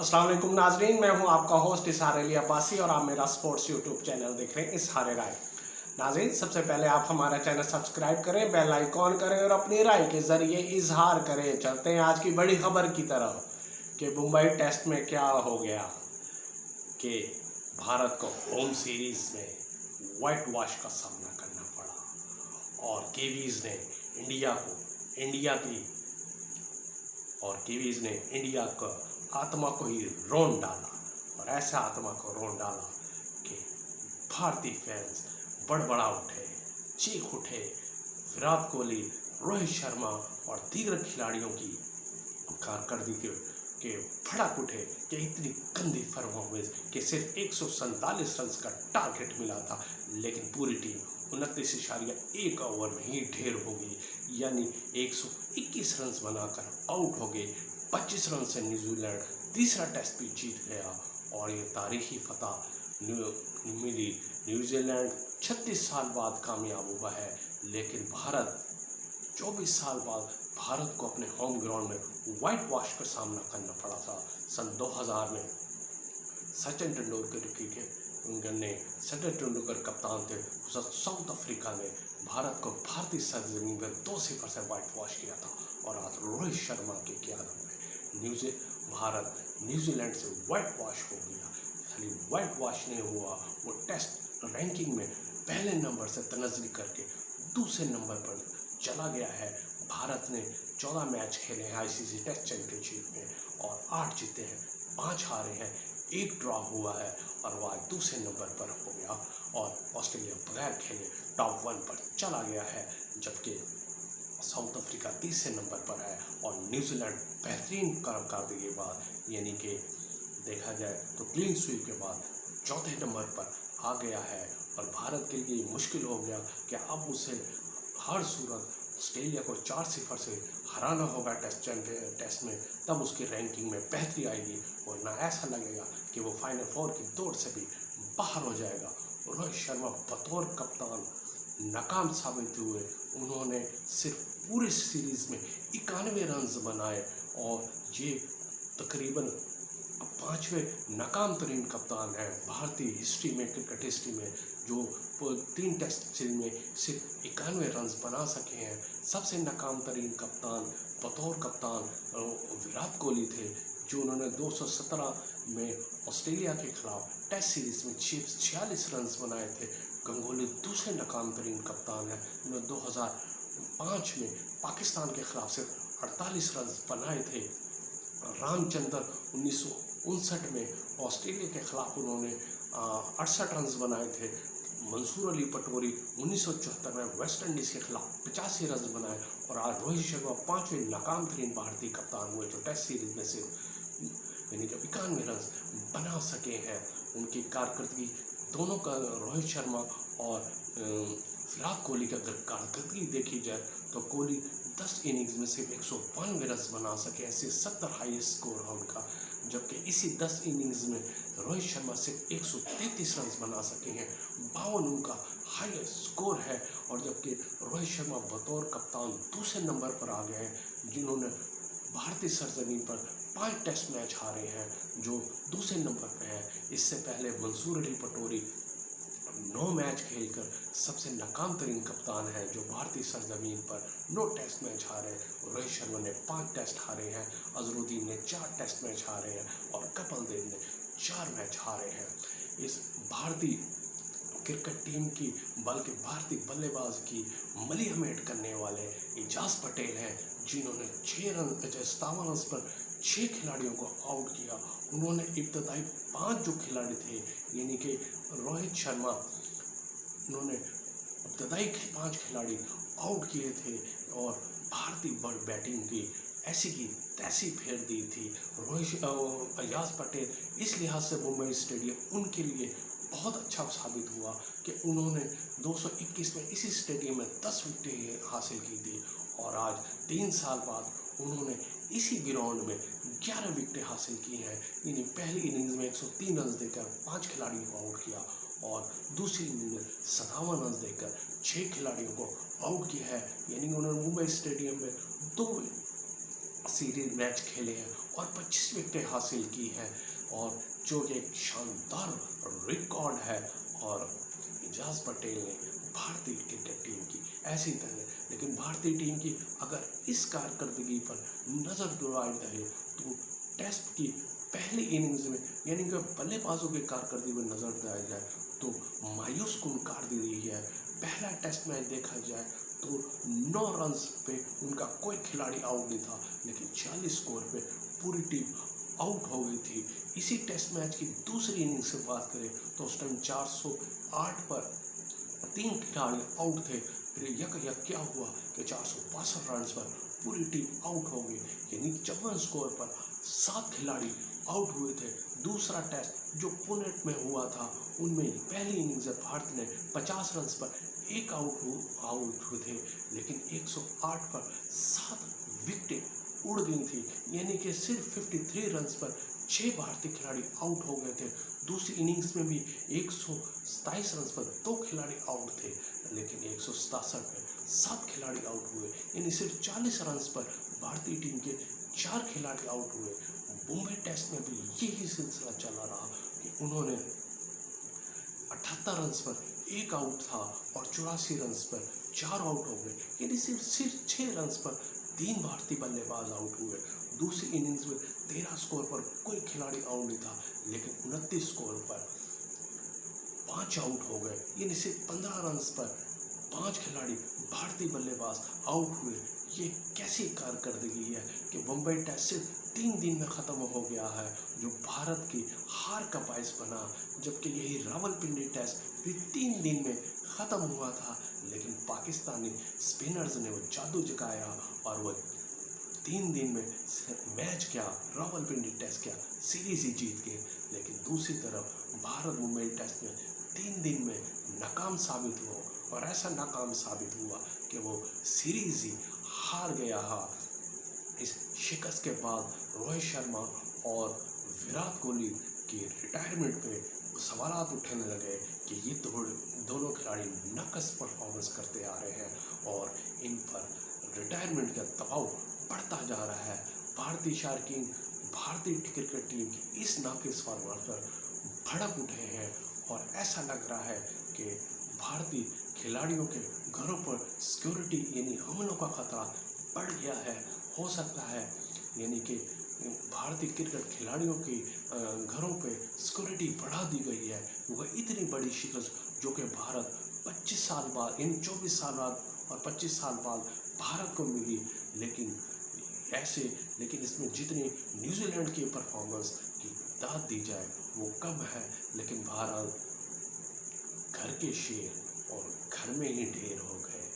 अस्सलाम वालेकुम नाजरीन, मैं हूं आपका होस्ट इसहार अली अब्बासी और आप मेरा स्पोर्ट्स यूट्यूब चैनल देख रहे हैं इसहार राय। नाजरीन, सबसे पहले आप हमारा चैनल सब्सक्राइब करें, बेल आइकॉन करें और अपनी राय के ज़रिए इजहार करें। चलते हैं आज की बड़ी खबर की तरफ कि मुंबई टेस्ट में क्या हो गया कि भारत को होम सीरीज़ में वाइट वॉश का सामना करना पड़ा और कीवीज़ ने इंडिया को आत्मा को ही रोन डाला और ऐसा आत्मा को रोन डाला कि भारतीय फैंस बड़बड़ा उठे, चीख उठे। विराट कोहली, रोहित शर्मा और दीगर खिलाड़ियों की कारकर्दगी के भड़क उठे कि इतनी गंदी परफॉर्मेंस कि सिर्फ 147 रन का टारगेट मिला था, लेकिन पूरी टीम 29.1 ओवर में ही ढेर हो गई, यानी 121 रन बनाकर आउट हो गए। 25 रन से न्यूजीलैंड तीसरा टेस्ट भी जीत गया और ये तारीखी फतह मिली। न्यूजीलैंड 36 साल बाद कामयाब हुआ है, लेकिन भारत 24 साल बाद भारत को अपने होम ग्राउंड में वाइट वॉश का सामना करना पड़ा था। सन 2000 में सचिन तेंदुलकर कप्तान थे। साउथ अफ्रीका ने भारत को भारतीय सरजमीन पर 2-0 से वाइट वॉश किया था और आज रोहित शर्मा के क़यादत में भारत न्यूजीलैंड से वाइट वॉश हो गया। खाली वाइट वॉश नहीं हुआ, वो टेस्ट रैंकिंग में पहले नंबर से तनज़्ज़ुल करके दूसरे नंबर पर चला गया है। भारत ने 14 मैच खेले हैं आईसीसी टेस्ट चैंपियनशिप में और 8 जीते हैं, 5 हारे हैं, 1 ड्रॉ हुआ है और वो आज दूसरे नंबर पर हो गया और ऑस्ट्रेलिया बगैर खेले टॉप 1 पर चला गया है, जबकि साउथ अफ्रीका तीसरे नंबर पर है और न्यूजीलैंड बेहतरीन कारकर्दगी के बाद, यानी कि देखा जाए तो क्लीन स्वीप के बाद चौथे नंबर पर आ गया है। और भारत के लिए मुश्किल हो गया कि अब उसे हर सूरत ऑस्ट्रेलिया को 4-0 से हराना होगा टेस्ट में, तब उसकी रैंकिंग में बेहतरी आएगी, वरना ऐसा लगेगा कि वो फाइनल 4 की दौड़ से भी बाहर हो जाएगा। रोहित शर्मा बतौर कप्तान नाकाम साबित हुए। उन्होंने सिर्फ पूरी सीरीज़ में 91 रन बनाए और ये तकरीबन 5वें नाकाम तरीन कप्तान है भारतीय हिस्ट्री में, क्रिकेट हिस्ट्री में, जो 3 टेस्ट सीरीज में सिर्फ 91 रन बना सके हैं। सबसे नाकाम तरीन कप्तान बतौर कप्तान विराट कोहली थे, जो उन्होंने 217 में ऑस्ट्रेलिया के खिलाफ टेस्ट सीरीज़ में 46 रन बनाए थे। गंगोली दूसरे नाकाम तरीन कप्तान हैं, उन्होंने 2005 में पाकिस्तान के खिलाफ सिर्फ 48 रन बनाए थे। रामचंद्र 1959 में ऑस्ट्रेलिया के खिलाफ उन्होंने 68 रन बनाए थे। मंसूर अली पटोरी 1974 में वेस्ट इंडीज़ के खिलाफ 85 रन बनाए और आज रोहित शर्मा 5वें नाकाम तरीन भारतीय कप्तान हुए, जो टेस्ट सीरीज में सिर्फ यानी कि 91 रन बना सके हैं। उनकी कारकर्दगी दोनों का, रोहित शर्मा और विराट कोहली की अगर कारकर्दगी देखी जाए तो कोहली 10 इनिंग्स में सिर्फ 192 रन बना सके, ऐसे 70 हाईएस्ट स्कोर है उनका, जबकि इसी 10 इनिंग्स में रोहित शर्मा सिर्फ 133 रन बना सके हैं, 52 उनका हाईएस्ट स्कोर है। और जबकि रोहित शर्मा बतौर कप्तान दूसरे नंबर पर आ गए हैं, जिन्होंने भारतीय सरजमीन पर 5 टेस्ट मैच हारे हैं, जो दूसरे नंबर पर है। इससे पहले मंसूर अली पटोरी 9 मैच खेलकर सबसे नाकाम तरीन कप्तान है, जो भारतीय सरजमीन पर 9 टेस्ट मैच हारे। रोहित शर्मा ने 5 टेस्ट हारे हैं, अजरुद्दीन ने 4 टेस्ट मैच हारे हैं और कपिल देव ने 4 मैच हारे हैं। इस भारतीय क्रिकेट टीम की, बल्कि भारतीय बल्लेबाज की मलीहमेट करने वाले एजाज पटेल हैं, जिन्होंने 57 रन पर 6 खिलाड़ियों को आउट किया। उन्होंने इब्तदाई 5 जो खिलाड़ी थे, यानी कि रोहित शर्मा, उन्होंने इब्तदाई 5 खिलाड़ी आउट किए थे और भारतीय बैटिंग की ऐसी की तैसी फेर दी थी। एजाज पटेल इस लिहाज से मुंबई स्टेडियम उनके लिए बहुत अच्छा साबित हुआ कि उन्होंने 221 में इसी स्टेडियम में 10 विकेटें हासिल की थी और आज 3 साल बाद उन्होंने इसी ग्राउंड में 11 विकेटें हासिल की हैं। यानी पहली इनिंग्स में 103 रन देकर 5 खिलाड़ियों को आउट किया और दूसरी इनिंग में 57 रन देकर 6 खिलाड़ियों को आउट किया है। यानी उन्होंने मुंबई स्टेडियम में 2 सीरीज मैच खेले हैं और 25 विकेटें हासिल की हैं, और जो एक शानदार रिकॉर्ड है। और एजाज पटेल ने भारतीय क्रिकेट टीम की ऐसी तरह, लेकिन भारतीय टीम की अगर इस कारकर्दगी पर नज़र दौड़ाई जाए तो टेस्ट की पहली इनिंग्स में, यानी कि बल्लेबाजों की कारकर्दगी में नज़र दौड़ाई जाए तो मायूस कुन कारकर्दगी है। पहला टेस्ट मैच देखा जाए तो 9 रन्स पे उनका कोई खिलाड़ी आउट नहीं था, लेकिन 40 स्कोर पे पूरी टीम आउट हो गई थी। इसी टेस्ट मैच की दूसरी इनिंग्स से बात करें तो उस टाइम 408 पर 3 खिलाड़ी आउट थे। फिर यक क्या हुआ कि 462 रन पर पूरी टीम आउट हो गई, यानी 54 स्कोर पर 7 खिलाड़ी आउट हुए थे। दूसरा टेस्ट जो पुणे में हुआ था, उनमें पहली इनिंग्स में भारत ने 50 रन पर एक आउट हुए थे, लेकिन 108 पर 7 विकेटें उड़ गई थी, यानी कि सिर्फ 53 रन पर 6 भारतीय खिलाड़ी आउट हो गए थे। दूसरी इनिंग्स में भी 127 रन पर 2 खिलाड़ी आउट थे, लेकिन 167 में 7 खिलाड़ी आउट हुए, यानी सिर्फ 40 रन पर भारतीय टीम के 4 खिलाड़ी आउट हुए। मुंबई टेस्ट में भी यही सिलसिला चला रहा कि उन्होंने 78 रन पर एक आउट था और 84 रन पर 4 आउट हो गए, यानी सिर्फ 6 रन पर 3 भारतीय बल्लेबाज आउट हुए। दूसरी इनिंग्स में 13 स्कोर पर कोई खिलाड़ी आउट नहीं था, लेकिन 29 स्कोर पर 5 आउट हो गए, यानी सिर्फ 15 रन पर 5 खिलाड़ी भारतीय बल्लेबाज आउट हुए। ये कैसी कारकर्दगी है कि मुंबई टेस्ट सिर्फ 3 दिन में ख़त्म हो गया है, जो भारत की हार का बायस बना, जबकि यही रावलपिंडी टेस्ट भी 3 दिन में ख़त्म हुआ था, लेकिन पाकिस्तानी स्पिनर्स ने वो जादू जगाया और वो 3 दिन में मैच क्या, रावलपिंडी टेस्ट क्या, सीरीज ही जीत गए। लेकिन दूसरी तरफ भारत मुंबई टेस्ट में 3 दिन में नाकाम साबित हुआ, और ऐसा नाकाम साबित हुआ कि वो सीरीज ही हार गया है। इस शिकस्त के बाद रोहित शर्मा और विराट कोहली की रिटायरमेंट पे सवाल उठने लगे कि ये दोनों खिलाड़ी नकस परफॉर्मेंस करते आ रहे हैं और इन पर रिटायरमेंट का दबाव बढ़ता जा रहा है। भारतीय शार्कीन भारतीय क्रिकेट टीम की इस नाकिस फॉर्मेट पर भड़क उठे हैं, और ऐसा लग रहा है कि भारतीय खिलाड़ियों के घरों पर सिक्योरिटी यानी हमलों का खतरा बढ़ गया है। हो सकता है यानी कि भारतीय क्रिकेट खिलाड़ियों की घरों पे सिक्योरिटी बढ़ा दी गई है। वह इतनी बड़ी शिकस्त जो कि भारत 25 साल बाद, इन 24 साल बाद और 25 साल बाद भारत को मिली, लेकिन इसमें जितनी न्यूजीलैंड की परफॉर्मेंस की दाद दी जाए वो कम है। लेकिन भारत घर के शेर और घर में ही ढेर हो गए,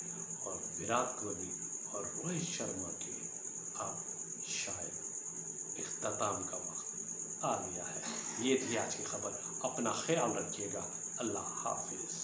और विराट कोहली और रोहित शर्मा के अब शायद इख्तिताम का वक्त आ गया है। ये थी आज की खबर। अपना ख्याल रखिएगा। अल्लाह हाफिज़।